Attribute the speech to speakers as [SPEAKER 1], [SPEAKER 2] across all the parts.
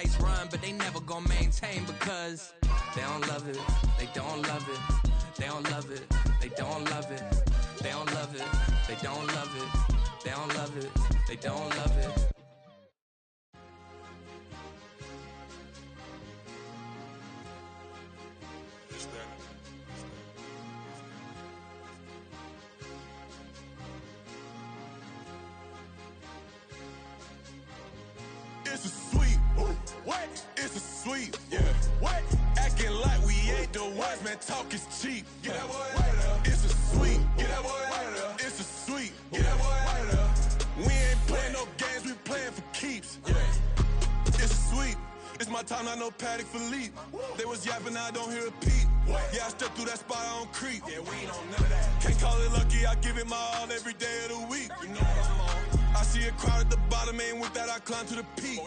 [SPEAKER 1] nice run, but they never gonna maintain because they don't love it, they don't love it, they don't love it, they don't love it, they don't love it, they don't love it, they don't love it, they don't love it.
[SPEAKER 2] It's a sweep. What? It's a sweep. Yeah. What? Acting like we ain't the ones, man. Talk is cheap. Get that boy out of there. It's a sweep. Get that boy out of there. It's a sweep. Get that boy out of there. We ain't playing no games. We playing for keeps. Yeah. It's a sweep. It's my time, not no Paddock Philippe. They was yapping, I don't hear a peep. Yeah, I step through that spot, I don't creep. Yeah, we ain't on none of that. Can't call it lucky, I give it my all every day of the week. You know what I'm on. I see a crowd at the bottom, ain't with that, I climb to the peak.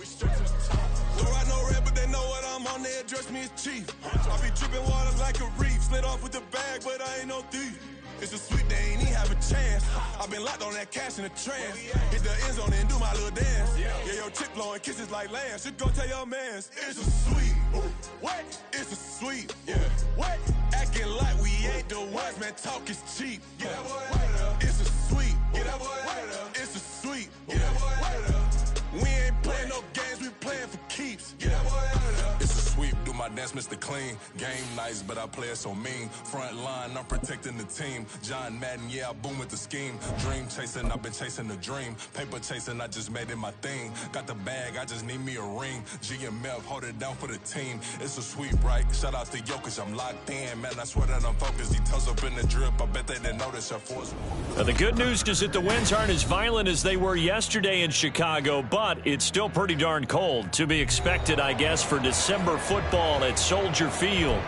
[SPEAKER 2] Don't ride no red, but they know what I'm on, they address me as chief. I be dripping water like a reef, slid off with the bag, but I ain't no thief. It's a sweep, they ain't even have a chance. I've been locked on that cash in a trance. Hit the end zone and do my little dance. Yeah, your chick blowing kisses like lambs. You go tell your mans. It's a sweep. What? It's a sweep. Yeah. What? Acting like we ain't the ones, man. Talk is cheap. Get that boy out of there. It's a sweep. Get that boy out of there. It's a sweep. Get that boy out of there. We ain't playing no games, we playing for keeps. Get that boy out of there. It's a sweep, do my dance, Mr. Clean. Game nice, but I play it so mean. Front line, I'm protecting the team. John Madden, yeah, I boom with the scheme. Dream chasing, I've been chasing the dream. Paper chasing, I just made it my thing. Got the bag, I just need me a ring. GMF, hold it down for the team. It's a sweep, right? Shout out to Jokic, I'm locked in. Man, I swear that I'm focused. He tells up in the drip, I bet they didn't notice our force.
[SPEAKER 3] The good news is that the winds aren't as violent as they were yesterday in Chicago, but it's still pretty darn cold. To be expected, I guess, for December football at Soldier Field.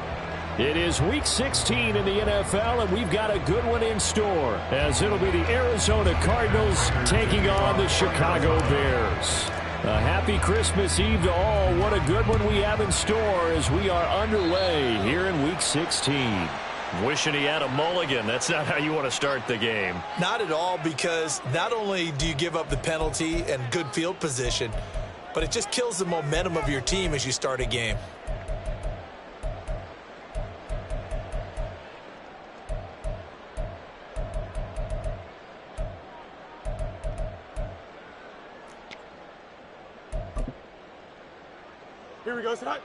[SPEAKER 4] It is Week 16 in the NFL, and we've got a good one in store, as it'll be the Arizona Cardinals taking on the Chicago Bears. A happy Christmas Eve to all. What a good one we have in store as we are underway here in Week 16.
[SPEAKER 3] Wishing he had a mulligan. That's not how you want to start the game.
[SPEAKER 5] Not at all, because not only do you give up the penalty and good field position, but it just kills the momentum of your team as you start a game.
[SPEAKER 6] Here we go, Scott.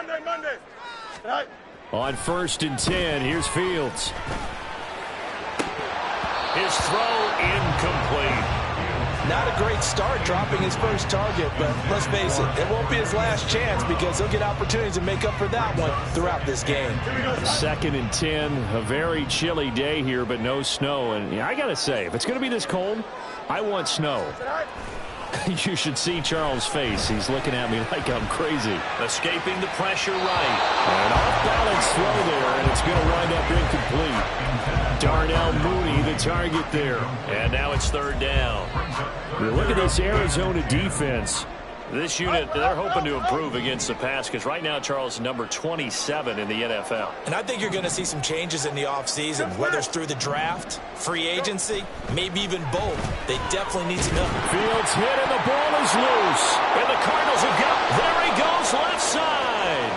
[SPEAKER 6] Hey, Monday. Right.
[SPEAKER 4] On 1st and 10, here's Fields.
[SPEAKER 3] His throw incomplete.
[SPEAKER 5] Not a great start dropping his first target, but let's face it, it won't be his last chance because he'll get opportunities to make up for that one throughout this game.
[SPEAKER 4] 2nd and 10, a very chilly day here, but no snow. And I got to say, if it's going to be this cold, I want snow. You should see Charles' face. He's looking at me like I'm crazy.
[SPEAKER 3] Escaping the pressure right.
[SPEAKER 4] An off-balance throw there, and it's going to wind up incomplete. Darnell Mooney, the target there.
[SPEAKER 3] And now it's 3rd down.
[SPEAKER 4] Look at this Arizona defense.
[SPEAKER 3] This unit, they're hoping to improve against the pass because right now, Charles, number 27 in the NFL.
[SPEAKER 5] And I think you're going to see some changes in the offseason, whether it's through the draft, free agency, maybe even both. They definitely need some help.
[SPEAKER 4] Fields hit, and the ball is loose.
[SPEAKER 3] And the Cardinals have got, there he goes, left side.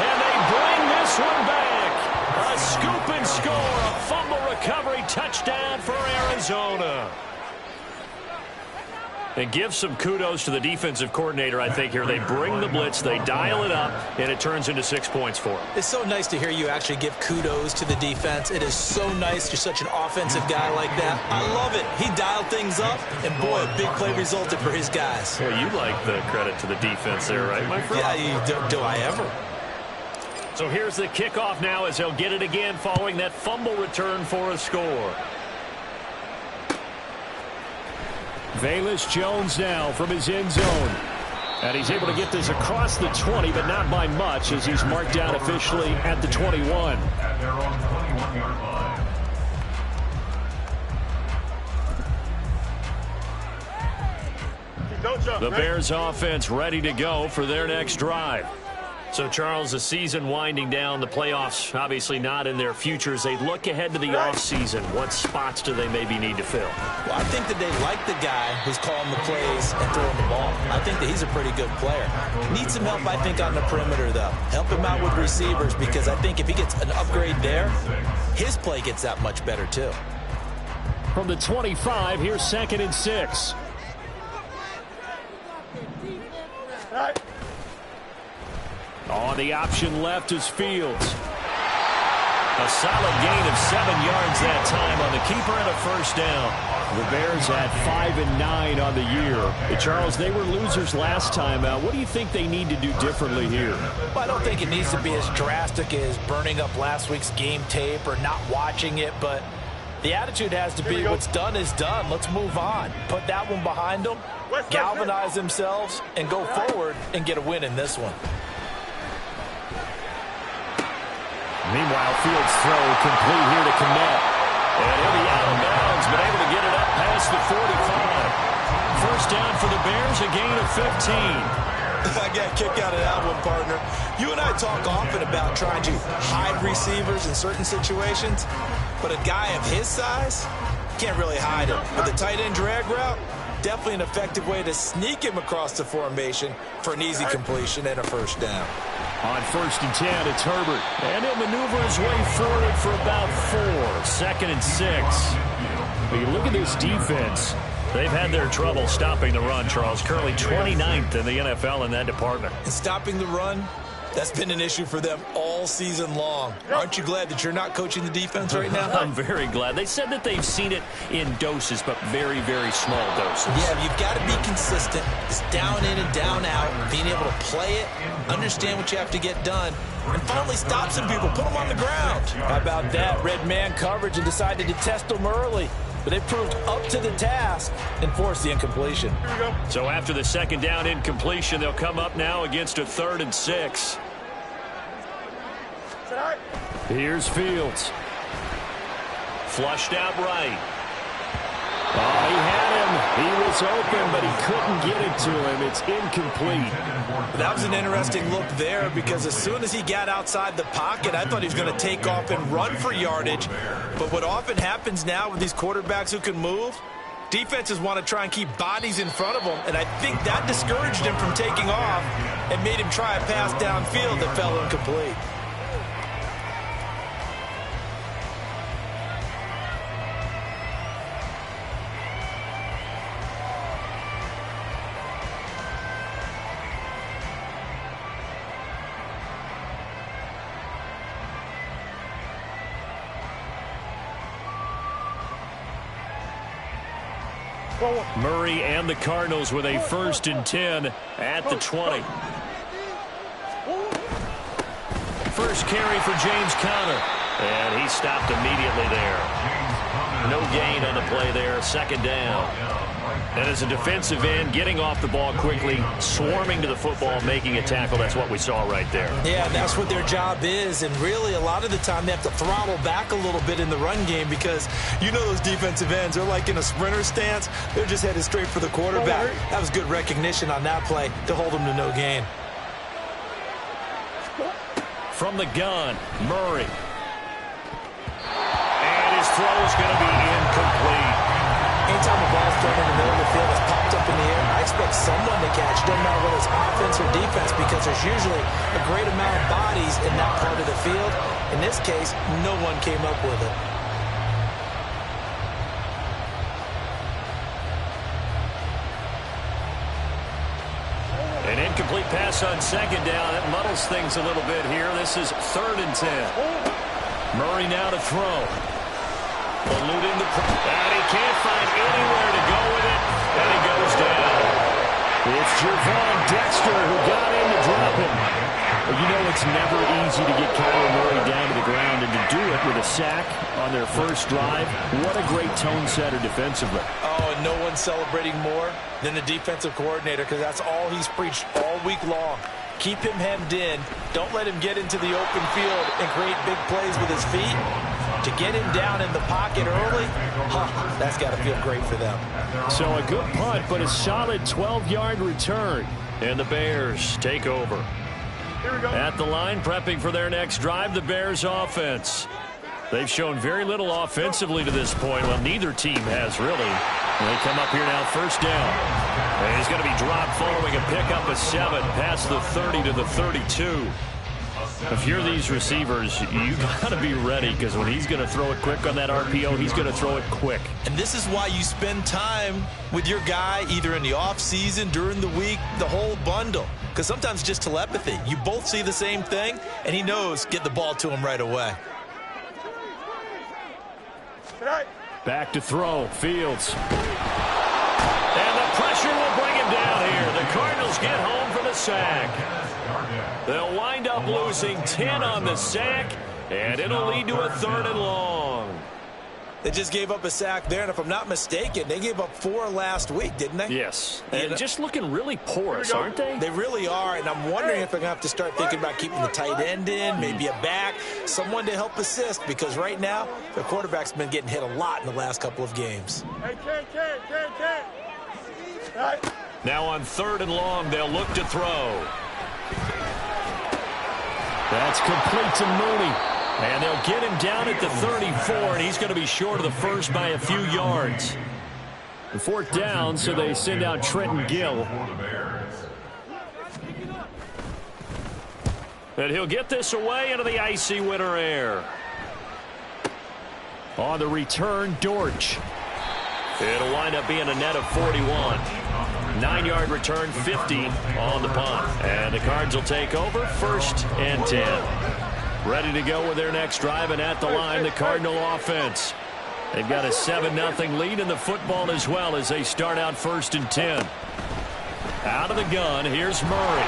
[SPEAKER 3] And they bring this one back. A scoop and score, a fumble recovery touchdown for Arizona. And give some kudos to the defensive coordinator, I think, here. They bring the blitz, they dial it up, and it turns into 6 points for them.
[SPEAKER 5] It's so nice to hear you actually give kudos to the defense. It is so nice. You're such an offensive guy like that. I love it. He dialed things up, and boy, a big play resulted for his guys.
[SPEAKER 3] Well, you like the credit to the defense there, right, my friend?
[SPEAKER 5] Yeah, do I ever?
[SPEAKER 3] So here's the kickoff now as they'll get it again following that fumble return for a score.
[SPEAKER 4] Velus Jones now from his end zone. And he's able to get this across the 20, but not by much as he's marked down officially at the 21.
[SPEAKER 3] The Bears offense ready to go for their next drive.
[SPEAKER 4] So, Charles, the season winding down, the playoffs obviously not in their future. As they look ahead to the offseason, what spots do they maybe need to fill?
[SPEAKER 5] Well, I think that they like the guy who's calling the plays and throwing the ball. I think that he's a pretty good player. Needs some help, I think, on the perimeter, though. Help him out with receivers, because I think if he gets an upgrade there, his play gets that much better, too.
[SPEAKER 4] From the 25, here's 2nd and 6. On the option left is Fields. A solid gain of 7 yards that time on the keeper and a first down. The Bears at 5-9 on the year. Charles, they were losers last time out. What do you think they need to do differently here?
[SPEAKER 5] Well, I don't think it needs to be as drastic as burning up last week's game tape or not watching it, but the attitude has to be what's done is done. Let's move on. Put that one behind them, galvanize themselves, and go forward and get a win in this one.
[SPEAKER 4] Meanwhile, Fields' throw complete here to Kmet. And he'll be out of bounds, but able to get it up past the 45. First down for the Bears, a gain of 15.
[SPEAKER 5] I got a kick out of that one, partner. You and I talk often about trying to hide receivers in certain situations, but a guy of his size can't really hide him. But the tight end drag route, definitely an effective way to sneak him across the formation for an easy completion and a first down.
[SPEAKER 4] On 1st and 10, it's Herbert. And he'll maneuver his way forward for about 4. 2nd and 6. But you look at this defense. They've had their trouble stopping the run, Charles. Currently 29th in the NFL in that department.
[SPEAKER 5] And stopping the run, that's been an issue for them all season long. Aren't you glad that you're not coaching the defense right now?
[SPEAKER 4] I'm very glad. They said that they've seen it in doses, but very, very small doses.
[SPEAKER 5] Yeah, you've got to be consistent. It's down in and down out. Being able to play it, understand what you have to get done, and finally stop some people, put them on the ground. How about that? Red man coverage and decided to test them early. But they proved up to the task and forced the incompletion.
[SPEAKER 4] So after the 2nd down incompletion, they'll come up now against a 3rd and 6. Here's Fields. Flushed out right. Oh, he had him. He was open, but he couldn't get it to him. It's incomplete.
[SPEAKER 5] That was an interesting look there, because as soon as he got outside the pocket, I thought he was going to take off and run for yardage. But what often happens now with these quarterbacks who can move, defenses want to try and keep bodies in front of them, and I think that discouraged him from taking off and made him try a pass downfield that fell incomplete.
[SPEAKER 4] Murray and the Cardinals with a 1st and 10 at the 20. First carry for James Conner. And he stopped immediately there. No gain on the play there. 2nd down. And as a defensive end, getting off the ball quickly, swarming to the football, making a tackle, that's what we saw right there.
[SPEAKER 5] Yeah, that's what their job is, and really a lot of the time they have to throttle back a little bit in the run game, because you know those defensive ends, they're like in a sprinter stance. They're just headed straight for the quarterback. That was good recognition on that play to hold them to no gain.
[SPEAKER 4] From the gun, Murray. And his throw is going to be incomplete.
[SPEAKER 5] Anytime a ball's thrown in the middle of the field that's popped up in the air, I expect someone to catch. Doesn't matter whether it's offense or defense, because there's usually a great amount of bodies in that part of the field. In this case, no one came up with it.
[SPEAKER 4] An incomplete pass on 2nd down. That muddles things a little bit here. This is 3rd and 10. Murray now to throw. Eluding the... And he can't find anywhere to go with it. And he goes down. It's Javon Dexter who got in to drop him. Well, you know it's never easy to get Kyler Murray down to the ground, and to do it with a sack on their first drive, what a great tone setter defensively.
[SPEAKER 5] Oh, and no one's celebrating more than the defensive coordinator, because that's all he's preached all week long. Keep him hemmed in. Don't let him get into the open field and create big plays with his feet. To get him down in the pocket early, that's got to feel great for them.
[SPEAKER 4] So a good punt, but a solid 12-yard return. And the Bears take over.
[SPEAKER 6] Here we go.
[SPEAKER 4] At the line, prepping for their next drive, the Bears offense. They've shown very little offensively to this point. Well, neither team has really. And they come up here now, first down. And he's going to be dropped following a pickup of 7 past the 30 to the 32. If you're these receivers, you got to be ready, because when he's going to throw it quick on that RPO, he's going to throw it quick.
[SPEAKER 5] And this is why you spend time with your guy either in the offseason, during the week, the whole bundle. Because sometimes just telepathy. You both see the same thing, and he knows get the ball to him right away.
[SPEAKER 4] Back to throw, Fields. And the pressure will bring him down here. The Cardinals get home for the sack. They'll wind up losing 10 on the sack, and it'll lead to a 3rd and long.
[SPEAKER 5] They just gave up a sack there, and if I'm not mistaken, they gave up 4 last week, didn't they?
[SPEAKER 4] Yes. And just looking really porous, aren't they?
[SPEAKER 5] They really are, and I'm wondering if they're going to have to start thinking about keeping the tight end in, maybe a back, someone to help assist, because right now, the quarterback's been getting hit a lot in the last couple of games.
[SPEAKER 6] Hey, Ken. Right.
[SPEAKER 4] Now on 3rd and long, they'll look to throw. That's complete to Mooney. And they'll get him down at the 34, and he's going to be short of the first by a few yards. The 4th down, so they send out Trenton Gill. And he'll get this away into the icy winter air. On the return, Dortch. It'll wind up being a net of 41. 9-yard return, 50 on the punt. And the Cards will take over, 1st and 10. Ready to go with their next drive, and at the line, the Cardinal offense. They've got a 7-0 lead in the football as well as they start out 1st and 10. Out of the gun, here's Murray.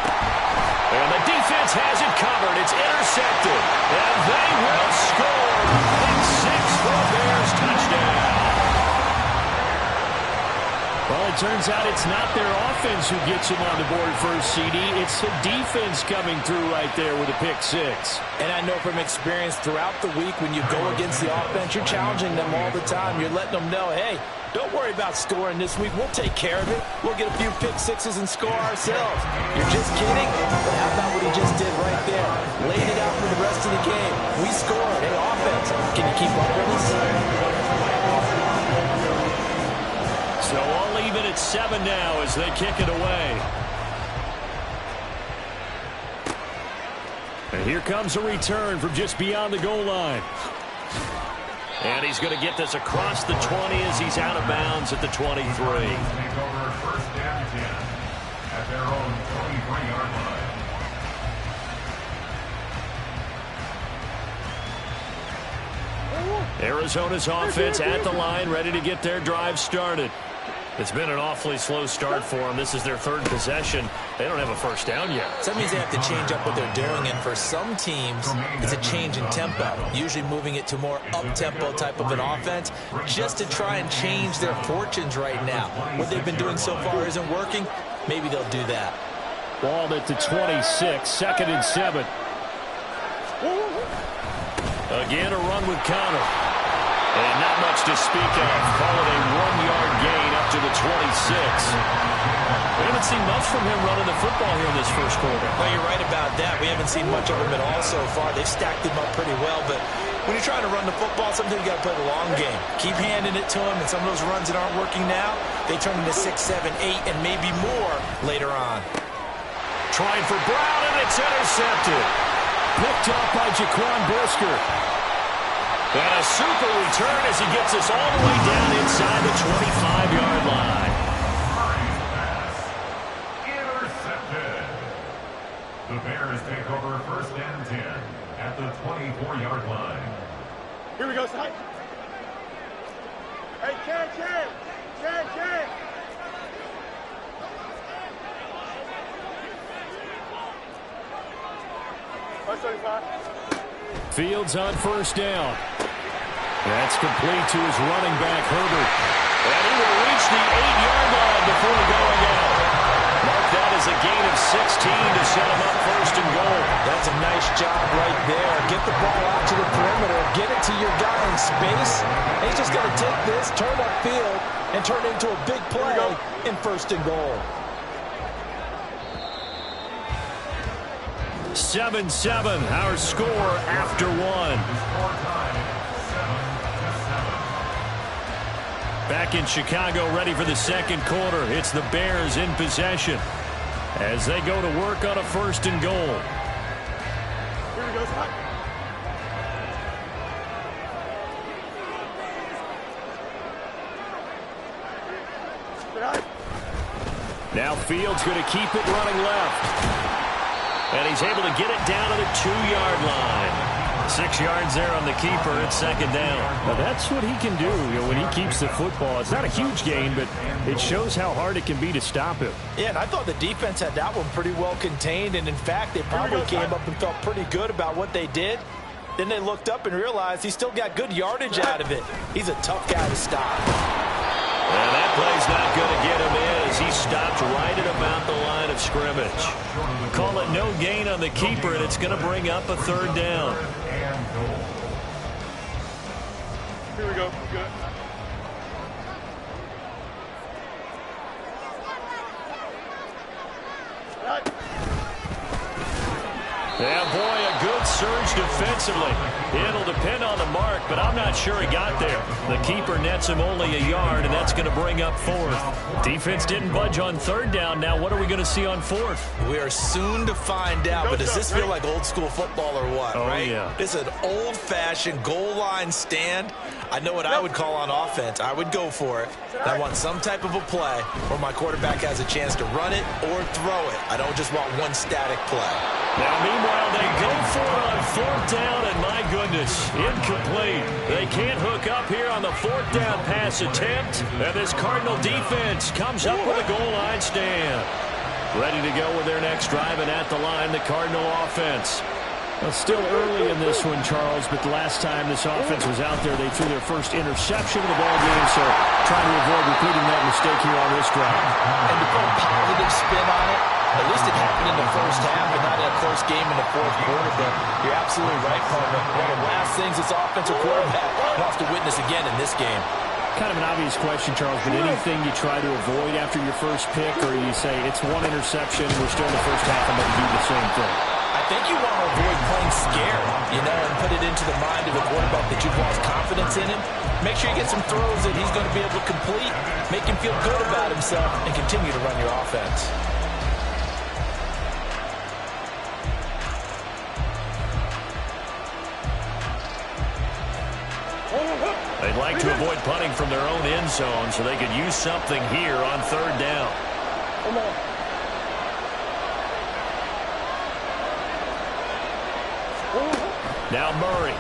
[SPEAKER 4] And the defense has it covered. It's intercepted. And they will score. Pick 6 for a Bears touchdown. Well, it turns out it's not their offense who gets them on the board first, CD. It's the defense coming through right there with a pick 6.
[SPEAKER 5] And I know from experience throughout the week, when you go against the offense, you're challenging them all the time. You're letting them know, hey, don't worry about scoring this week. We'll take care of it. We'll get a few pick 6s and score ourselves. You're just kidding? But how about what he just did right there? Laid it out for the rest of the game. We scored. Hey, offense, can you keep up with us?
[SPEAKER 4] So I'll leave it at 7 now as they kick it away. And here comes a return from just beyond the goal line. And he's going to get this across the 20 as he's out of bounds at the 23. Arizona's offense at the line, ready to get their drive started. It's been an awfully slow start for them. This is their 3rd possession. They don't have a first down yet.
[SPEAKER 5] So that means they have to change up what they're doing, and for some teams, it's a change in tempo, usually moving it to more up-tempo type of an offense, just to try and change their fortunes right now. What they've been doing so far isn't working. Maybe they'll do that.
[SPEAKER 4] Ball at the 26, 2nd and 7. Again, a run with Connor. And not much to speak of. Call it a 1-yard gain up to the 26. We haven't seen much from him running the football here in this first quarter.
[SPEAKER 5] Well, you're right about that. We haven't seen much of him at all so far. They've stacked him up pretty well, but when you're trying to run the football, sometimes you got to play the long game. Keep handing it to him, and some of those runs that aren't working now, they turn into 6, 7, 8, and maybe more later on.
[SPEAKER 4] Trying for Brown, and it's intercepted. Picked up by Jaquan Brisker. And a super return as he gets us all the way down inside the 25-yard line.
[SPEAKER 7] Intercepted. The Bears take over 1st and 10 at the 24-yard line.
[SPEAKER 6] Here we go, son. Hey, Ken. 175.
[SPEAKER 4] Fields on 1st down. That's complete to his running back, Herbert. And he will reach the 8-yard line before going out. Mark that as a gain of 16 to set him up 1st and goal.
[SPEAKER 5] That's a nice job right there. Get the ball out to the perimeter. Get it to your guy in space. And he's just going to take this, turn upfield, and turn it into a big play in 1st and goal.
[SPEAKER 4] 7-7, our score after one. Back in Chicago, ready for the second quarter. It's the Bears in possession as they go to work on a 1st and goal.
[SPEAKER 6] Here we go, Scott.
[SPEAKER 4] Now Fields going to keep it running left. And he's able to get it down to the 2-yard line. 6 yards there on the keeper. It's 2nd down. Now that's what he can do, when he keeps the football. It's not a huge gain, but it shows how hard it can be to stop him.
[SPEAKER 5] Yeah, and I thought the defense had that one pretty well contained. And, in fact, they probably came up and felt pretty good about what they did. Then they looked up and realized he still got good yardage out of it. He's a tough guy to stop.
[SPEAKER 4] And that play's not going to get him in as he stopped right at about the line of scrimmage. Call it no gain on the keeper, and it's going to bring up a 3rd down.
[SPEAKER 6] Here we go. Good.
[SPEAKER 4] Yeah, boy, a good surge defensively. It'll depend on the mark, but I'm not sure he got there. The keeper nets him only a yard, and that's going to bring up 4th. Defense didn't budge on 3rd down. Now what are we going to see on 4th?
[SPEAKER 5] We are soon to find out, but does this feel like old school football or what, right?
[SPEAKER 4] Yeah.
[SPEAKER 5] This is an old-fashioned goal line stand. I know what I would call on offense. I would go for it. I want some type of a play where my quarterback has a chance to run it or throw it. I don't just want one static play.
[SPEAKER 4] Now, meanwhile, they go for it on 4th down, and my goodness, incomplete. They can't hook up here on the 4th down pass attempt, and this Cardinal defense comes up with a goal line stand. Ready to go with their next drive, and at the line, the Cardinal offense. Well, still early in this one, Charles, but the last time this offense was out there, they threw their first interception of the ball game, so trying to avoid repeating that mistake here on this drive.
[SPEAKER 5] And to put a positive spin on it, at least it happened in the first half and not in a close game in the 4th quarter, but you're absolutely right, Palmer. One of the last things this offensive quarterback wants to witness again in this game.
[SPEAKER 4] Kind of an obvious question, Charles, but anything you try to avoid after your first pick, or you say it's one interception, we're still in the first half, I'm going to do the same thing?
[SPEAKER 5] I think you want to avoid playing scared, and put it into the mind of a quarterback that you've lost confidence in him. Make sure you get some throws that he's going to be able to complete, make him feel good about himself, and continue to run your offense.
[SPEAKER 4] They'd like to avoid punting from their own end zone so they could use something here on 3rd down.
[SPEAKER 6] Come on.
[SPEAKER 4] Now Murray.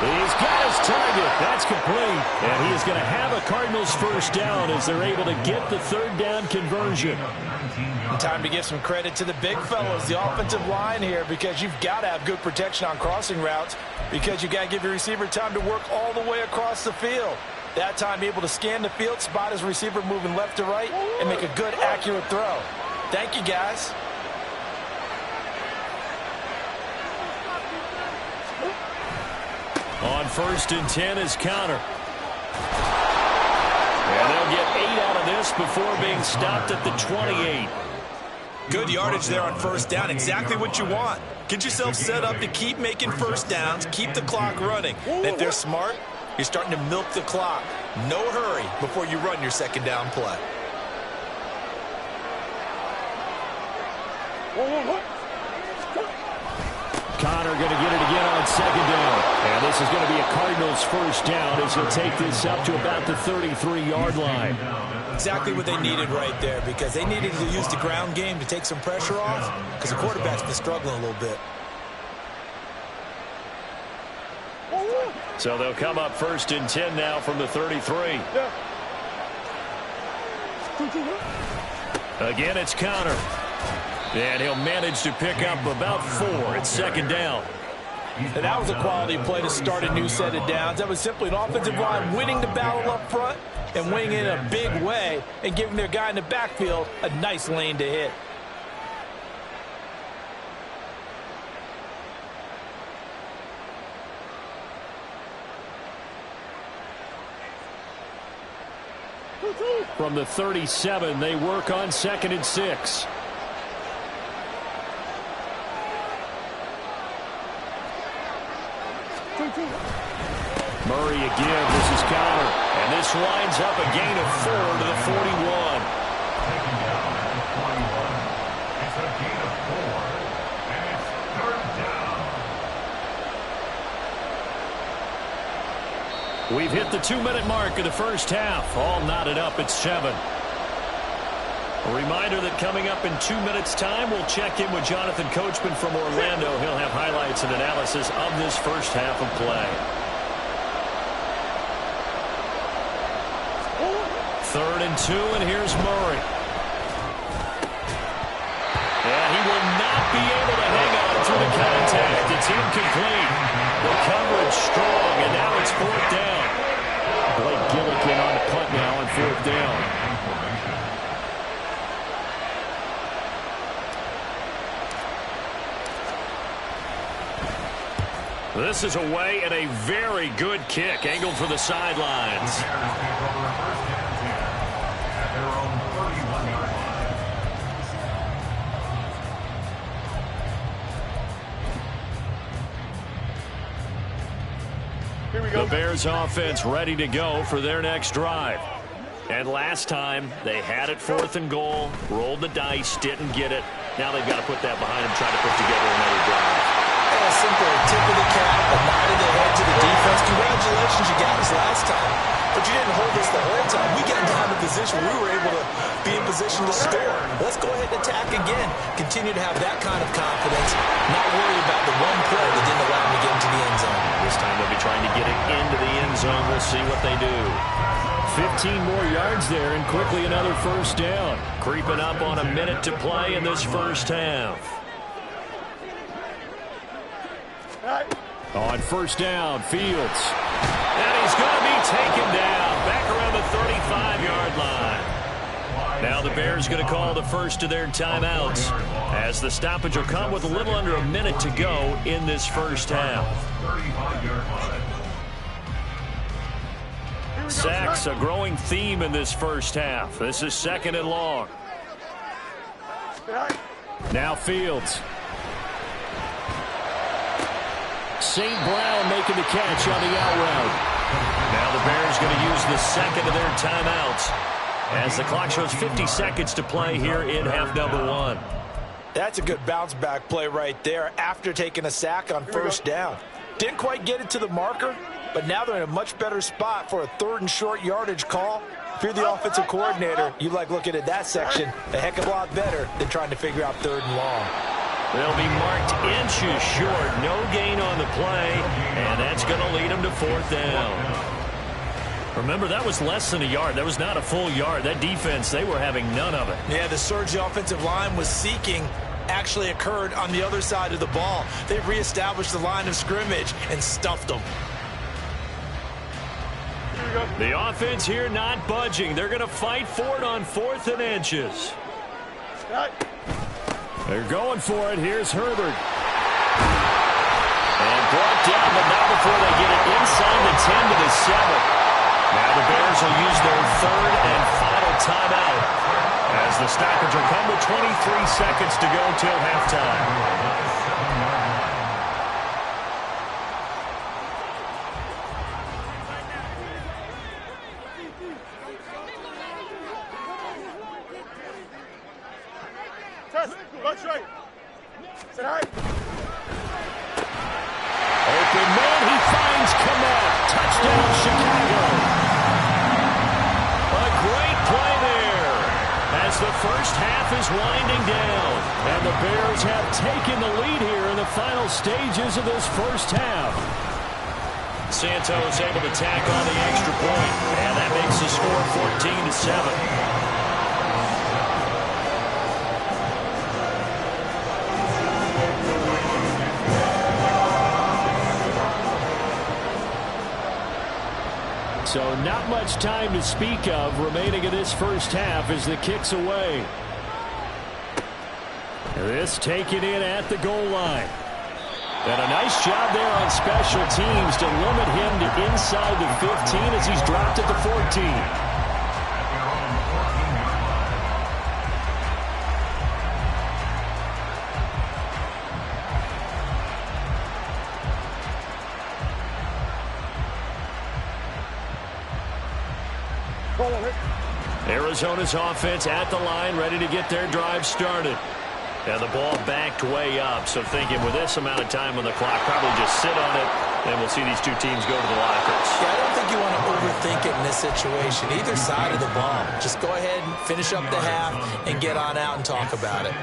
[SPEAKER 4] He's got his target. That's complete. And he is going to have a Cardinals 1st down as they're able to get the 3rd down conversion.
[SPEAKER 5] And time to give some credit to the big fellas, the offensive line here, because you've got to have good protection on crossing routes because you got to give your receiver time to work all the way across the field. That time able to scan the field, spot his receiver moving left to right, and make a good, accurate throw. Thank you, guys.
[SPEAKER 4] On 1st and 10 is Connor. And they'll get 8 out of this before being stopped at the 28.
[SPEAKER 5] Good yardage there on 1st down. Exactly what you want. Get yourself set up to keep making 1st downs, keep the clock running. And if they're smart, you're starting to milk the clock. No hurry before you run your 2nd down play.
[SPEAKER 4] Connor going to get it again on 2nd down. And this is going to be a Cardinals 1st down as he'll take this up to about the 33-yard line.
[SPEAKER 5] Exactly what they needed right there, because they needed to use the ground game to take some pressure off because the quarterback's been struggling a little bit.
[SPEAKER 4] So they'll come up 1st and 10 now from the 33. Again, it's Connor. And he'll manage to pick up about 4. It's 2nd down.
[SPEAKER 5] And that was a quality play to start a new set of downs. That was simply an offensive line winning the battle up front and winning in a big way and giving their guy in the backfield a nice lane to hit.
[SPEAKER 4] From the 37, they work on 2nd and 6. Murray again. This is Connor. And this winds up a gain of 4 to the 41.
[SPEAKER 7] Taking down at the 41. It's a gain of 4. And it's third down.
[SPEAKER 4] We've hit the 2-minute mark of the first half. All knotted up at 7. A reminder that coming up in 2 minutes' time, we'll check in with Jonathan Coachman from Orlando. He'll have highlights and analysis of this first half of play. 3rd and 2, and here's Murray. And he will not be able to hang on through the contact. It's incomplete. The coverage strong, and now it's 4th down. Blake Gillikin on the punt now on 4th down. This is away and a very good kick angled for the sidelines.
[SPEAKER 7] The Bears take over first and 10 at their own 31-yard line.
[SPEAKER 6] Here we go.
[SPEAKER 4] The Bears offense ready to go for their next drive. And last time, they had it 4th and goal, rolled the dice, didn't get it. Now they've got to put that behind them, try to put together another drive.
[SPEAKER 5] A simple tip of the cap, a nod of the head to the defense. Congratulations, you got us last time. But you didn't hold us the whole time. We got down to position where we were able to be in position to score. Let's go ahead and attack again. Continue to have that kind of confidence. Not worry about the one play that didn't allow them to get into the end zone.
[SPEAKER 4] This time they'll be trying to get it into the end zone. We'll see what they do. 15 more yards there, and quickly another first down. Creeping up on a minute to play in this first half. On first down, Fields. And he's going to be taken down back around the 35-yard line. Now the Bears going to call the first of their timeouts as the stoppage will come with a little under a minute to go in this first half.
[SPEAKER 7] 35-yard line.
[SPEAKER 4] Sacks, a growing theme in this first half. This is 2nd and long. Now Fields. St. Brown making the catch on the out route. Now the Bears going to use the second of their timeouts as the clock shows 50 seconds to play here in half number 1.
[SPEAKER 5] That's a good bounce back play right there after taking a sack on first down. Didn't quite get it to the marker, but now they're in a much better spot for a 3rd and short yardage call. If you're the offensive coordinator, you like looking at that section a heck of a lot better than trying to figure out 3rd and long.
[SPEAKER 4] They'll be marked inches short. No gain on the play, and that's going to lead them to 4th down. Remember, that was less than a yard. That was not a full yard. That defense, they were having none of it.
[SPEAKER 5] Yeah, the surge the offensive line was seeking actually occurred on the other side of the ball. They reestablished the line of scrimmage and stuffed them.
[SPEAKER 4] The offense here not budging. They're going to fight for it on 4th and inches. They're going for it. Here's Herbert. And brought down, but not before they get it inside the 10 to the 7. Now the Bears will use their 3rd and final timeout as the stoppage will come with 23 seconds to go till halftime.
[SPEAKER 6] Straight. Sit high.
[SPEAKER 4] Open man, he finds Kmet. Touchdown, Chicago. A great play there as the first half is winding down. And the Bears have taken the lead here in the final stages of this first half. Santos able to tack on the extra point, and that makes the score 14-7. So not much time to speak of remaining in this first half as the kick's away. This taken in at the goal line. And a nice job there on special teams to limit him to inside the 15 as he's dropped at the 14. Arizona's offense at the line, ready to get their drive started. And the ball backed way up, so thinking with this amount of time on the clock, probably just sit on it, and we'll see these two teams go to the lockers.
[SPEAKER 5] Yeah, I don't think you want to overthink it in this situation, either side of the ball. Just go ahead and finish up the half and get on out and talk about it.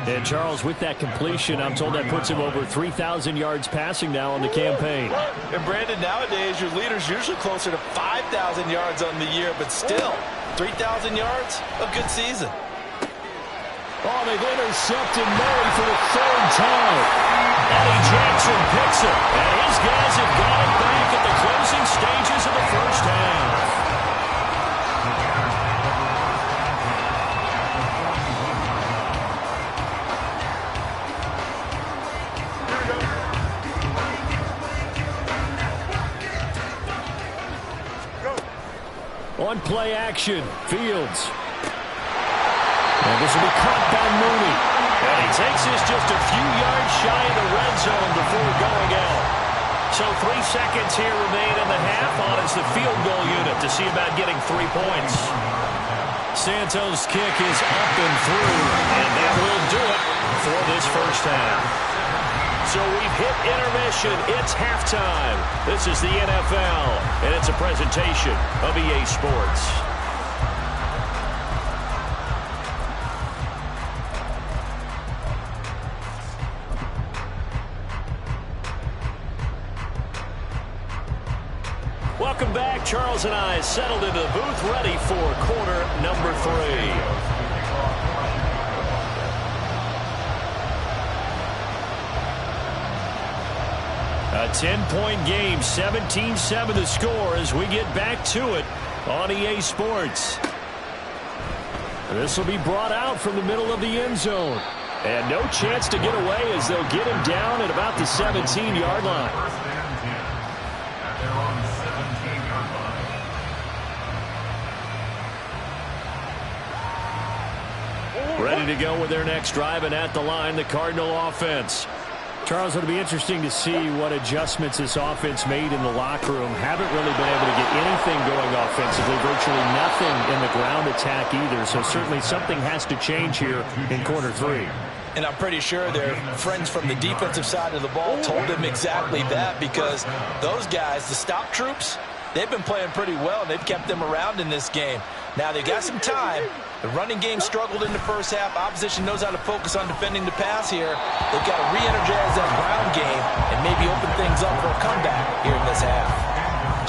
[SPEAKER 4] And Charles, with that completion, I'm told that puts him over 3,000 yards passing now on the campaign.
[SPEAKER 5] And Brandon, nowadays your leader's usually closer to 5,000 yards on the year, but still, 3,000 yards, a good season.
[SPEAKER 4] Oh, they've intercepted Murray for the third time. Eddie Jackson picks it, and his guys have got it back at the closing stages of the first half. On play action, Fields. And this will be caught by Mooney. And he takes this just a few yards shy of the red zone before going out. So 3 seconds here remain in the half on as the field goal unit to see about getting 3 points. Santos' kick is up and through, and that will do it for this first half. So we've hit intermission. It's halftime. This is the NFL, and it's a presentation of EA Sports. Welcome back. Charles and I settled into the booth, ready for quarter number 3. A 10-point game, 17-7 the score as we get back to it on EA Sports. This will be brought out from the middle of the end zone. And no chance to get away as they'll get him down at about the 17-yard line. Ready to go with their next drive, and at the line, the Cardinal offense. Charles, it'll be interesting to see what adjustments this offense made in the locker room. Haven't really been able to get anything going offensively, virtually nothing in the ground attack either. So certainly something has to change here in quarter 3.
[SPEAKER 5] And I'm pretty sure their friends from the defensive side of the ball told him exactly that, because those guys, the stop troops, they've been playing pretty well. They've kept them around in this game. Now they got some time. The running game struggled in the first half. Opposition knows how to focus on defending the pass here. They've got to re-energize that ground game and maybe open things up for a comeback here in this half.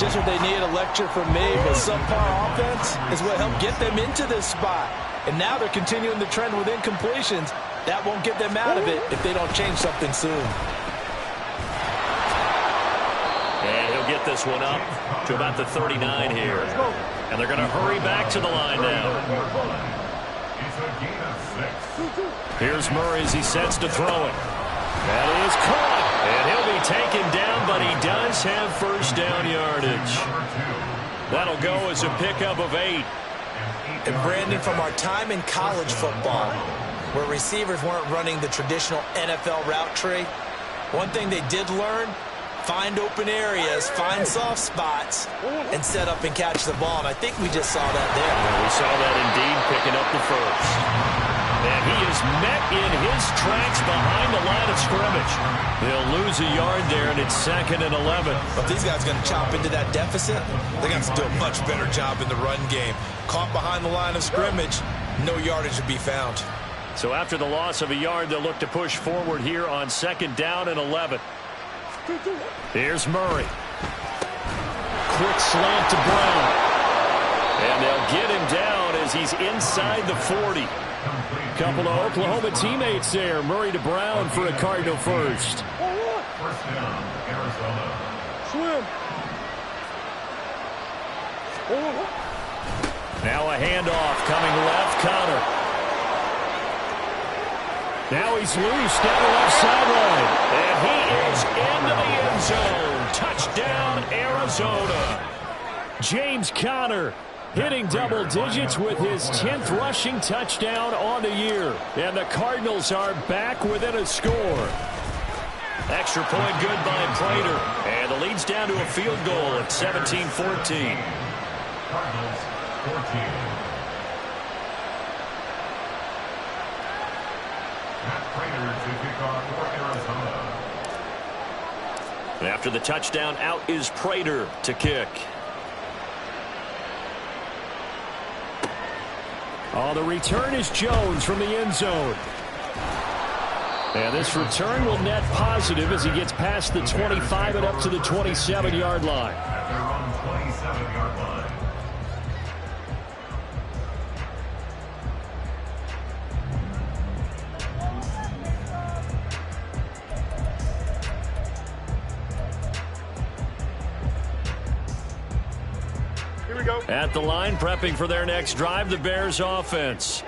[SPEAKER 5] Just what they need, a lecture from me, but subpar offense is what helped get them into this spot. And now they're continuing the trend with incompletions. That won't get them out of it if they don't change something soon.
[SPEAKER 4] And he'll get this one up to about the 39 here. And they're going to hurry back to the line now. Here's Murray as he sets to throw it. That is caught. And he'll be taken down, but he does have first down yardage. That'll go as a pickup of 8.
[SPEAKER 5] And Brandon, from our time in college football, where receivers weren't running the traditional NFL route tree, one thing they did learn: find open areas, find soft spots, and set up and catch the ball. And I think we just saw that there.
[SPEAKER 4] We saw that indeed, picking up the first. And he is met in his tracks behind the line of scrimmage. They'll lose a yard there, and it's 2nd and 11.
[SPEAKER 5] But these guys are going to chop into that deficit. They're going to do a much better job in the run game. Caught behind the line of scrimmage, no yardage to be found.
[SPEAKER 4] So after the loss of a yard, they'll look to push forward here on 2nd down and 11. Here's Murray. Quick slant to Brown. And they'll get him down as he's inside the 40. Couple of Oklahoma teammates there. Murray to Brown for a Cardinal first.
[SPEAKER 7] First down, Arizona.
[SPEAKER 6] Swim.
[SPEAKER 4] Now a handoff coming left, Connor. Now he's loose down the left sideline. And he is into the end zone. Touchdown, Arizona. James Conner hitting double digits with his 10th rushing touchdown on the year. And the Cardinals are back within a score. Extra point good by Prater. And the lead's down to a field goal at 17-14.
[SPEAKER 7] Cardinals 14. Matt Prater to kick off for Arizona.
[SPEAKER 3] After the touchdown, out is Prater to kick.
[SPEAKER 4] Oh, the return is Jones from the end zone. And this return will net positive as he gets past the 25 and up to the 27-yard line.
[SPEAKER 7] At their own 27-yard line.
[SPEAKER 6] Here we go.
[SPEAKER 4] At the line, prepping for their next drive, the Bears offense.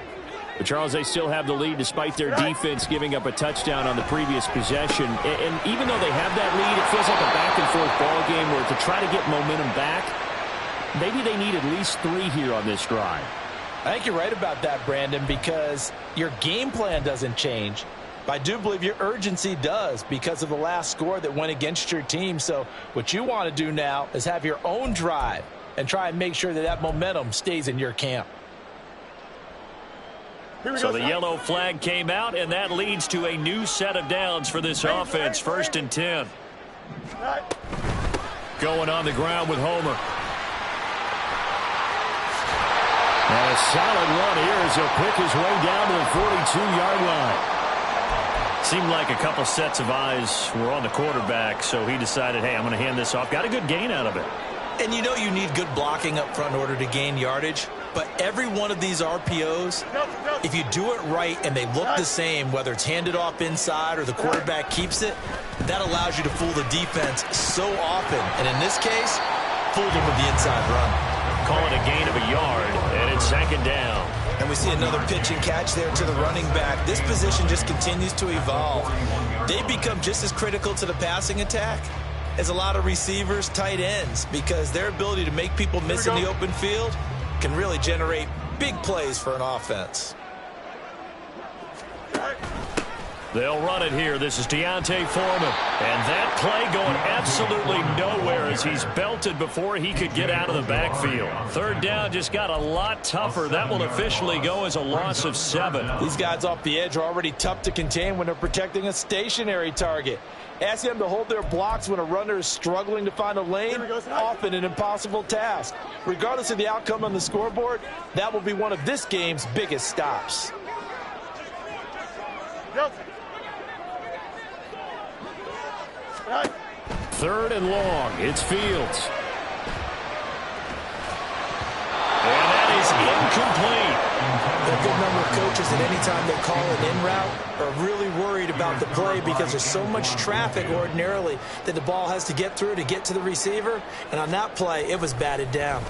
[SPEAKER 4] But Charles, they still have the lead despite their defense giving up a touchdown on the previous possession. And even though they have that lead, it feels like a back-and-forth ball game where to try to get momentum back, maybe they need at least 3 here on this drive.
[SPEAKER 5] I think you're right about that, Brandon, because your game plan doesn't change. But I do believe your urgency does because of the last score that went against your team. So what you want to do now is have your own drive and try and make sure that that momentum stays in your camp.
[SPEAKER 3] So the yellow flag came out, and that leads to a new set of downs for this offense. 1st and 10. Going on the ground with Homer.
[SPEAKER 4] And a solid run here as he'll pick his way down to the 42-yard line.
[SPEAKER 3] Seemed like a couple sets of eyes were on the quarterback, so he decided, hey, I'm going to hand this off. Got a good gain out of it.
[SPEAKER 5] And you know you need good blocking up front in order to gain yardage. But every one of these RPOs, if you do it right and they look the same, whether it's handed off inside or the quarterback keeps it, that allows you to fool the defense so often. And in this case, fooled them with the inside run.
[SPEAKER 3] Call it a gain of a yard, and it's 2nd down.
[SPEAKER 5] And we see another pitch and catch there to the running back. This position just continues to evolve. They become just as critical to the passing attack as a lot of receivers, tight ends, because their ability to make people miss in the open field can really generate big plays for an offense.
[SPEAKER 3] They'll run it here. This is Deontay Foreman. And that play going absolutely nowhere as he's belted before he could get out of the backfield. 3rd down just got a lot tougher. That will officially go as a loss of 7.
[SPEAKER 5] These guys off the edge are already tough to contain when they're protecting a stationary target. Asking them to hold their blocks when a runner is struggling to find a lane, often an impossible task. Regardless of the outcome on the scoreboard, that will be one of this game's biggest stops.
[SPEAKER 4] 3rd and long. It's Fields.
[SPEAKER 3] And that is incomplete.
[SPEAKER 5] A good number of coaches at any time they call an in route are really worried about the play because there's so much traffic ordinarily that the ball has to get through to get to the receiver. And on that play, it was batted down.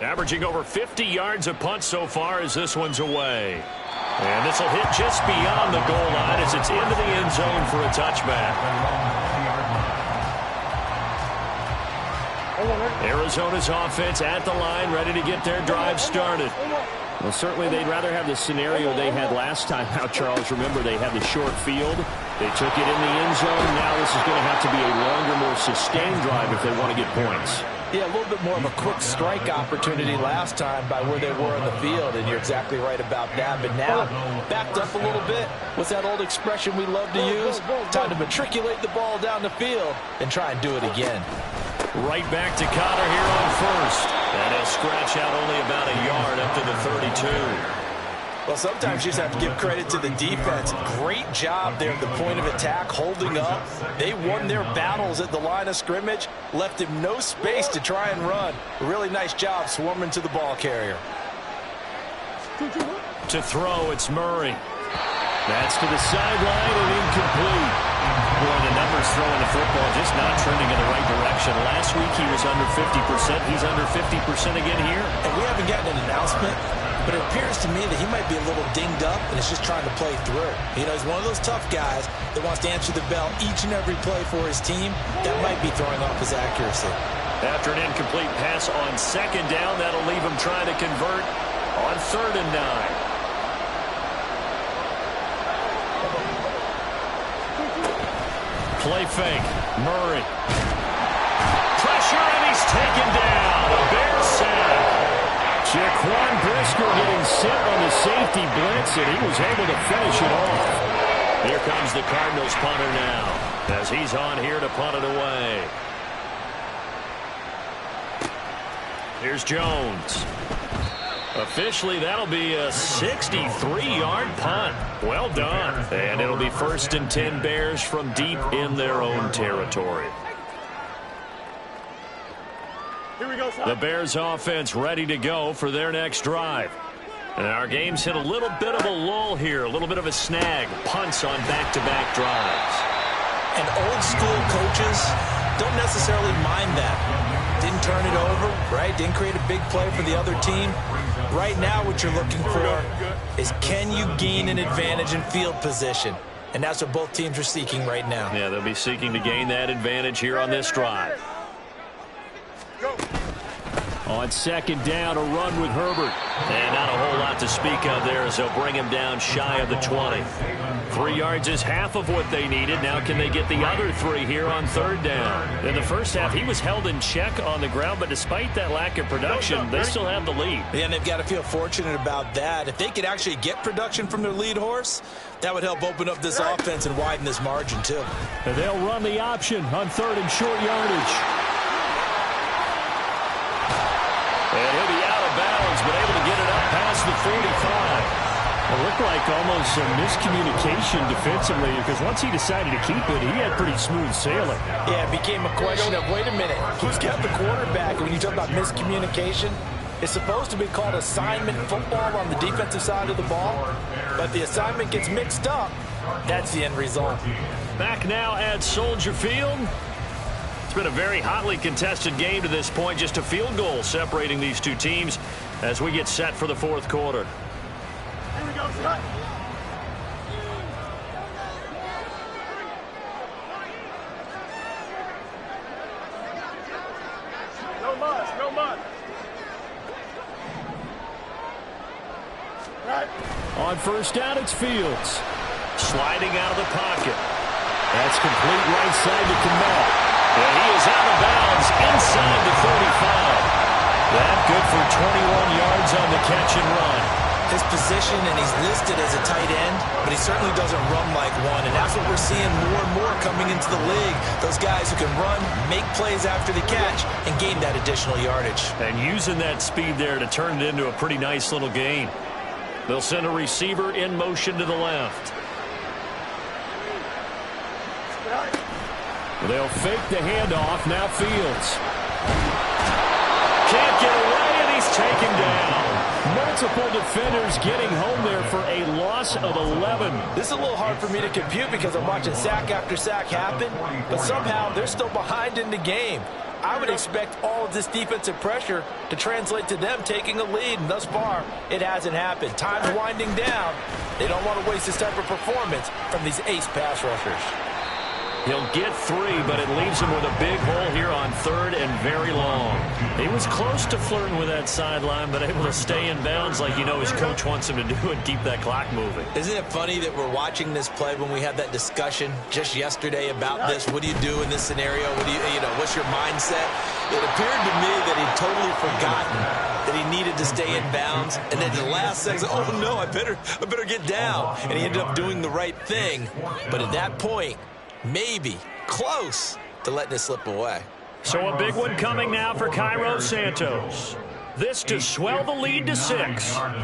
[SPEAKER 3] Averaging over 50 yards a punt so far as this one's away. And this will hit just beyond the goal line as it's into the end zone for a touchback. Arizona's offense at the line, ready to get their drive started.
[SPEAKER 4] Well, certainly they'd rather have the scenario they had last time out, Charles. Remember, they had the short field. They took it in the end zone. Now this is going to have to be a longer, more sustained drive if they want to get points.
[SPEAKER 5] Yeah, a little bit more of a quick strike opportunity last time by where they were on the field, and you're exactly right about that. But now, backed up a little bit. What's that old expression we love to use? Time to matriculate the ball down the field and try and do it again.
[SPEAKER 3] Right back to Connor here on 1st. And he'll scratch out only about a yard up to the 32.
[SPEAKER 5] Well, sometimes you just have to give credit to the defense. Great job there at the point of attack, holding up. They won their battles at the line of scrimmage, left him no space to try and run. A really nice job swarming to the ball carrier.
[SPEAKER 3] To throw, it's Murray. That's to the sideline and incomplete. Boy, the numbers throwing the football just not trending in the right direction. Last week he was under 50%. He's under 50% again here.
[SPEAKER 5] And we haven't gotten an announcement, but it appears to me that he might be a little dinged up and is just trying to play through. You know, he's one of those tough guys that wants to answer the bell each and every play for his team. That might be throwing off his accuracy.
[SPEAKER 3] After an incomplete pass on 2nd down, that'll leave him trying to convert on 3rd and 9. Play fake. Murray. Pressure, and he's taken down. A Bears sack.
[SPEAKER 4] Jaquan Brisker getting sent on the safety blitz, and he was able to finish it off.
[SPEAKER 3] Here comes the Cardinals punter now, as he's on here to punt it away. Here's Jones. Officially, that'll be a 63-yard punt. Well done. And it'll be 1st and 10 Bears from deep in their own territory.
[SPEAKER 6] Here we go, son.
[SPEAKER 3] The Bears offense ready to go for their next drive. And our game's hit a little bit of a lull here, a little bit of a snag. Punts on back-to-back drives.
[SPEAKER 5] And old school coaches don't necessarily mind that. Didn't turn it over, right? Didn't create a big play for the other team. Right now what you're looking for is, can you gain an advantage in field position? And that's what both teams are seeking right now.
[SPEAKER 3] Yeah, they'll be seeking to gain that advantage here on this drive.
[SPEAKER 6] Go.
[SPEAKER 4] On 2nd down, a run with Herbert.
[SPEAKER 3] And not a whole lot to speak of there as they'll bring him down shy of the 20. 3 yards is half of what they needed. Now can they get the other 3 here on 3rd down? In the first half, he was held in check on the ground, but despite that lack of production, they still have the lead.
[SPEAKER 5] Yeah, and they've got to feel fortunate about that. If they could actually get production from their lead horse, that would help open up this offense and widen this margin too.
[SPEAKER 4] And they'll run the option on 3rd and short yardage.
[SPEAKER 3] And he'll be out of bounds, but able to get it up past the 45.
[SPEAKER 4] It looked like almost a miscommunication defensively, because once he decided to keep it, he had pretty smooth sailing.
[SPEAKER 5] Yeah, it became a question of, wait a minute, who's got the quarterback? When you talk about miscommunication, it's supposed to be called assignment football on the defensive side of the ball, but the assignment gets mixed up. That's the end result.
[SPEAKER 3] Back now at Soldier Field. It's been a very hotly contested game to this point. Just a field goal separating these two teams as we get set for the 4th quarter.
[SPEAKER 6] Here we go, son. No mud, no mud. Right.
[SPEAKER 4] On 1st down, it's Fields.
[SPEAKER 3] Sliding out of the pocket.
[SPEAKER 4] That's complete right side to Kmet.
[SPEAKER 3] And he is out of bounds inside the 35. That good for 21 yards on the catch and run.
[SPEAKER 5] His position, and he's listed as a tight end, but he certainly doesn't run like one, and that's what we're seeing more and more coming into the league. Those guys who can run, make plays after the catch, and gain that additional yardage.
[SPEAKER 3] And using that speed there to turn it into a pretty nice little gain. They'll send a receiver in motion to the left.
[SPEAKER 4] They'll fake the handoff. Now Fields.
[SPEAKER 3] Can't get away, and he's taken down.
[SPEAKER 4] Multiple defenders getting home there for a loss of 11.
[SPEAKER 5] This is a little hard for me to compute because I'm watching sack after sack happen, but somehow they're still behind in the game. I would expect all of this defensive pressure to translate to them taking a lead, and thus far, it hasn't happened. Time's winding down. They don't want to waste this type of performance from these ace pass rushers.
[SPEAKER 3] He'll get 3, but it leaves him with a big hole here on 3rd and very long. He was close to flirting with that sideline, but able to stay in bounds like you know his coach wants him to do and keep that clock moving.
[SPEAKER 5] Isn't it funny that we're watching this play when we had that discussion just yesterday about this? What do you do in this scenario? What do you know, what's your mindset? It appeared to me that he'd totally forgotten that he needed to stay in bounds, and then the last second, oh no, I better get down. And he ended up doing the right thing. But at that point, maybe close to letting it slip away.
[SPEAKER 3] So a big one coming now for Cairo Santos. This to swell the lead to 6. And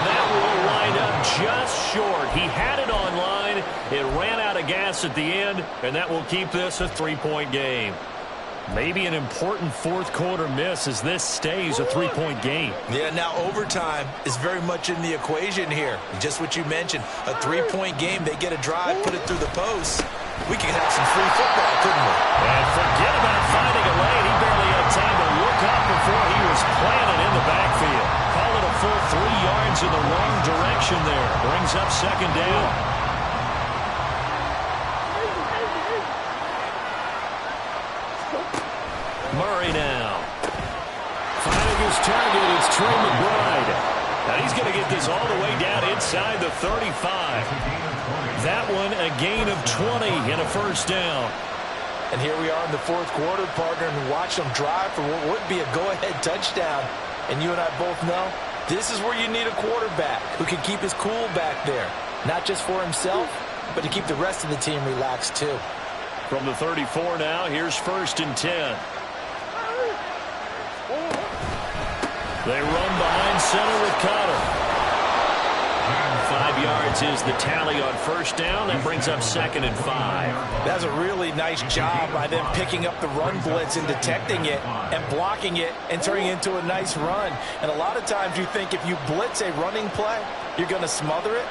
[SPEAKER 3] that will line up just short. He had it on line. It ran out of gas at the end, and that will keep this a 3-point game. Maybe an important 4th quarter miss as this stays a 3-point game.
[SPEAKER 5] Yeah, now overtime is very much in the equation here. Just what you mentioned, a 3-point game. They get a drive, put it through the post. We could have some free football, couldn't we?
[SPEAKER 3] And forget about finding a lane. He barely had time to look up before he was planted in the backfield. Call it a full 3 yards in the wrong direction there. Brings up 2nd down. Murray now.
[SPEAKER 4] Finding his target, it's Trey McBride.
[SPEAKER 3] Now he's going to get this all the way down inside the 35. That one a gain of 20 and a 1st down.
[SPEAKER 5] And here we are in the fourth quarter, partner, and watch them drive for what would be a go-ahead touchdown. And you and I both know this is where you need a quarterback who can keep his cool back there, not just for himself, but to keep the rest of the team relaxed too.
[SPEAKER 4] From the 34 now, here's 1st and 10. They run behind center with Cotter. 5 yards is the tally on 1st down. That brings up 2nd and 5.
[SPEAKER 5] That's a really nice job by them picking up the run blitz and detecting it and blocking it and turning it into a nice run. And a lot of times you think if you blitz a running play, you're going to smother it.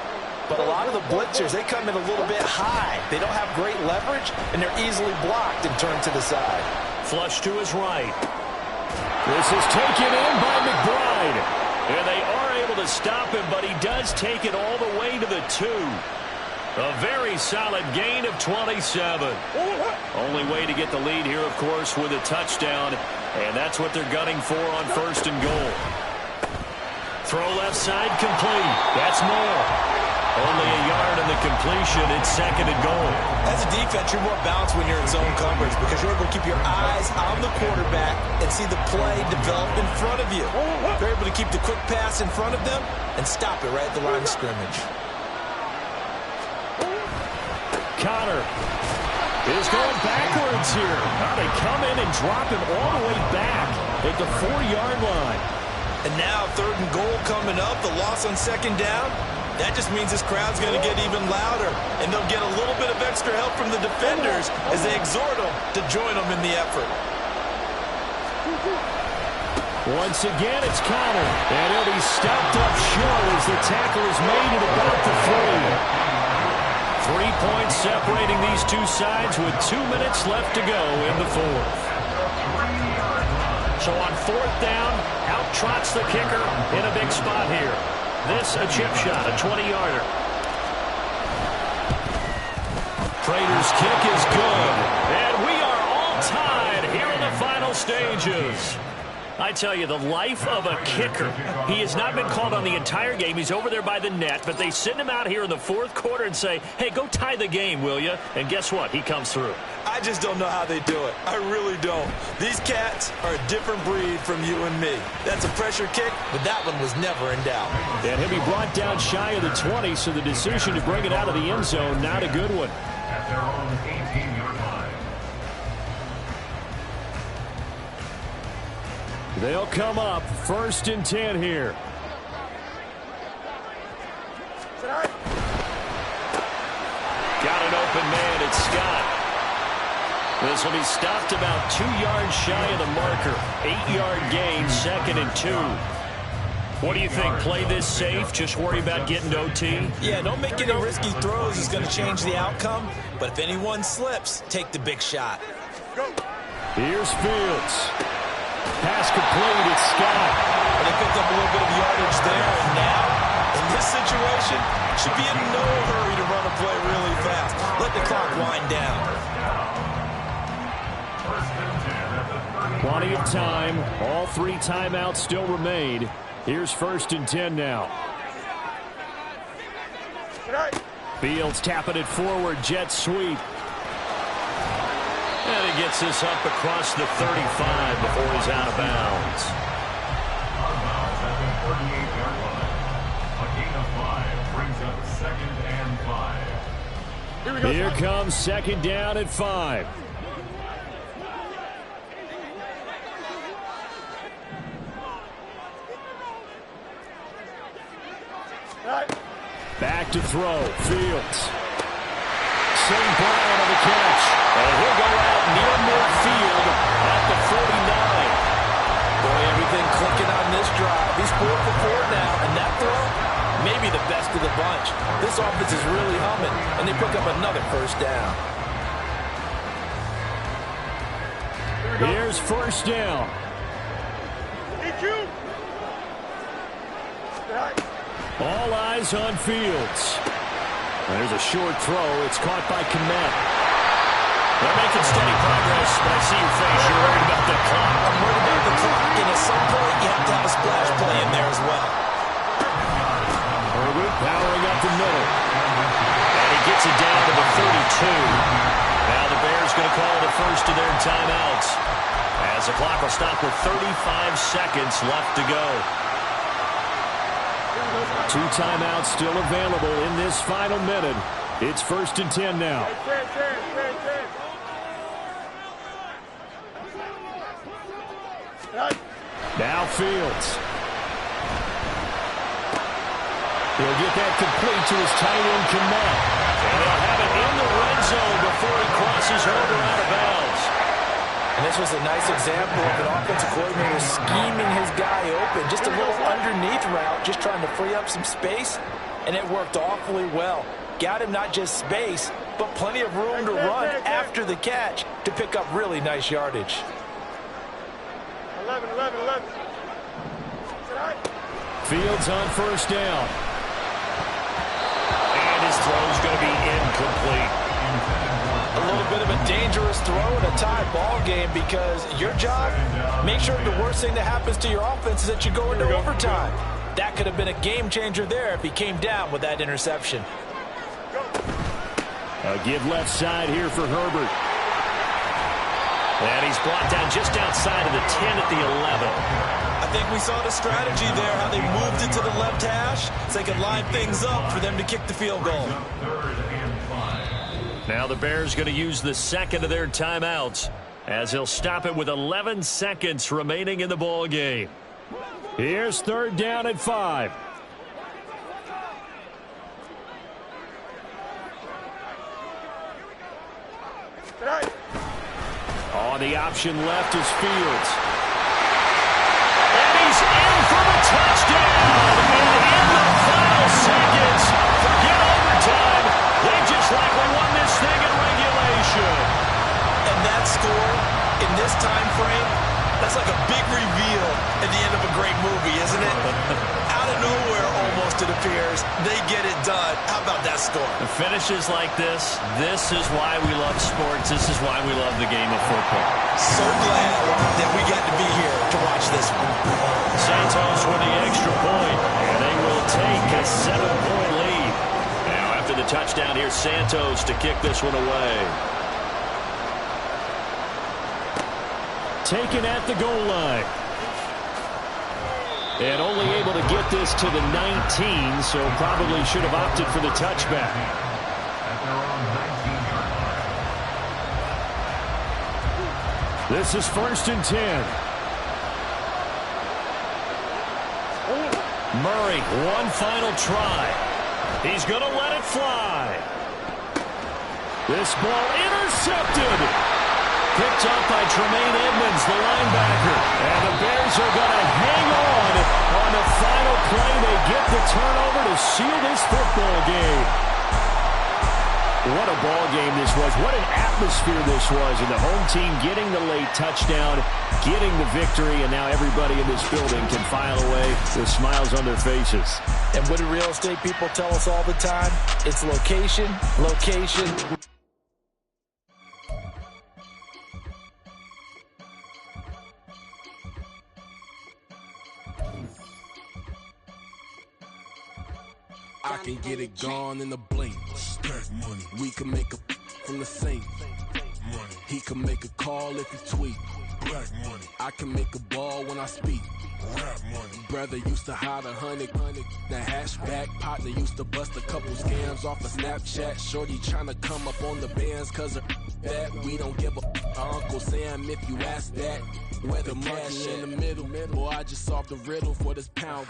[SPEAKER 5] But a lot of the blitzers, they come in a little bit high. They don't have great leverage, and they're easily blocked and turned to the side.
[SPEAKER 4] Flush to his right. This is taken in by McBride. And they are able to stop him, but he does take it all the way to the 2. A very solid gain of 27. Only way to get the lead here, of course, with a touchdown. And that's what they're gunning for on 1st and goal. Throw left side complete. That's more. Only a yard in the completion. It's 2nd and goal.
[SPEAKER 5] As a defense, you're more balanced when you're in zone coverage because you're able to keep your eyes on the quarterback and see the play develop in front of you. They're able to keep the quick pass in front of them and stop it right at the line of scrimmage.
[SPEAKER 4] Cotter is going backwards here. They come in and drop him all the way back at the 4-yard line.
[SPEAKER 5] And now 3rd and goal coming up. The loss on 2nd down. That just means this crowd's going to get even louder, and they'll get a little bit of extra help from the defenders as they exhort them to join them in the effort.
[SPEAKER 4] Once again, it's Cotter, and he'll be stopped up short as the tackle is made at about the 3. 3 points separating these two sides with 2 minutes left to go in the 4th. So on 4th down, out trots the kicker in a big spot here. This a chip shot, a 20-yarder. Prater's kick is good. And we are all tied here in the final stages. I tell you, the life of a kicker. He has not been called on the entire game. He's over there by the net, but they send him out here in the 4th quarter and say, hey, go tie the game, will you? And guess what? He comes through.
[SPEAKER 5] I just don't know how they do it. I really don't. These cats are a different breed from you and me. That's a pressure kick, but that one was never in doubt.
[SPEAKER 4] And he'll be brought down shy of the 20, so the decision to bring it out of the end zone, not a good one.
[SPEAKER 7] At their own 18-yard line.
[SPEAKER 4] They'll come up 1st and 10 here. Got an open man, it's Scott. This will be stopped about 2 yards shy of the marker. 8-yard gain, 2nd and 2. What do you think? Play this safe? Just worry about getting to OT?
[SPEAKER 5] Yeah, don't make any risky throws. It's going to change the outcome. But if anyone slips, take the big shot.
[SPEAKER 4] Here's Fields. Pass complete. It's Scott.
[SPEAKER 5] And they picked up a little bit of yardage there. And now, in this situation, should be in no hurry to run a play really fast. Let the clock wind down.
[SPEAKER 4] Plenty of time. All 3 timeouts still remain. Here's 1st and 10 now. Fields tapping it forward. Jet sweep. And he gets this up across the 35 before he's out of bounds.
[SPEAKER 7] At the 38-yard line. A gain of 5 brings up 2nd and 5.
[SPEAKER 4] Here comes 2nd down at 5. Back to throw. Fields. St. Brown on the catch. And he'll go out near midfield at the 49.
[SPEAKER 5] Boy, everything clicking on this drive. He's 4 for 4 now, and that throw, maybe the best of the bunch. This offense is really humming, and they pick up another 1st down.
[SPEAKER 4] Here's 1st down. All eyes on Fields. There's a short throw. It's caught by Kmet. They're making steady progress, but I see your face. You're worried about the clock.
[SPEAKER 5] I'm worried about the clock, and at some point, you have to have a splash play in there as well.
[SPEAKER 4] Herbert powering up the middle. And he gets it down to the 32. Now the Bears
[SPEAKER 3] Bears going to call the first of their timeouts, as the clock will stop with 35 seconds left to go.
[SPEAKER 4] 2 timeouts still available in this final minute. It's 1st and 10 now. Now Fields. He'll get that complete to his tight end, Kmet.
[SPEAKER 3] And he'll have it in the red zone before he crosses over out of bounds.
[SPEAKER 5] And this was a nice example of an offensive coordinator scheming his guy open. Just a little underneath route, just trying to free up some space. And it worked awfully well. Got him not just space, but plenty of room to run after the catch to pick up really nice yardage.
[SPEAKER 6] 11.
[SPEAKER 4] Fields on 1st down.
[SPEAKER 3] And his throw's going to be incomplete.
[SPEAKER 5] A little bit of a dangerous throw in a tie ball game, because your job, make sure the worst thing that happens to your offense is that you go into overtime. That could have been a game changer there if he came down with that interception.
[SPEAKER 4] A give left side here for Herbert.
[SPEAKER 3] And he's brought down just outside of the 10 at the 11.
[SPEAKER 5] I think we saw the strategy there, how they moved it to the left hash so they could line things up for them to kick the field goal.
[SPEAKER 3] Now the Bears going to use the second of their timeouts, as he'll stop it with 11 seconds remaining in the ball game.
[SPEAKER 4] Here's 3rd down at 5. On the option left is Fields.
[SPEAKER 3] And he's in for the touchdown. And in the final seconds, forget overtime. They just likely won this thing in regulation.
[SPEAKER 5] And that score in this time frame, that's like a big reveal at the end of a great movie, isn't it? Out of nowhere, almost, it appears, they get it done. How about that score?
[SPEAKER 3] The finishes like this is why we love sports. This is why we love the game of football.
[SPEAKER 5] So glad that we got to be here to watch this one.
[SPEAKER 3] Santos with the extra point, and they will take a 7-point lead. Now after the touchdown, here's Santos to kick this one away.
[SPEAKER 4] Taken at the goal line. And only able to get this to the 19, so probably should have opted for the touchback. This is 1st and 10. Murray, one final try. He's going to let it fly. This ball intercepted. Picked up by Tremaine Edmonds, the linebacker. And the Bears are going to hang on the final play. They get the turnover to seal this football game. What a ball game this was. What an atmosphere this was. And the home team getting the late touchdown, getting the victory, and now everybody in this building can file away with smiles on their faces.
[SPEAKER 5] And what do real estate people tell us all the time? It's location, location.
[SPEAKER 2] I can get it gone in a blink. Money. We can make a from the sink. Money. He can make a call if he tweet. Black money. I can make a ball when I speak. Rap money. Brother used to hide 100. The hashback partner used to bust a couple scams off of Snapchat. Shorty tryna come up on the bands cause of that. We don't give a Uncle Sam if you ask that. Where the monkey in the middle. Boy, I just solved the riddle for this pound.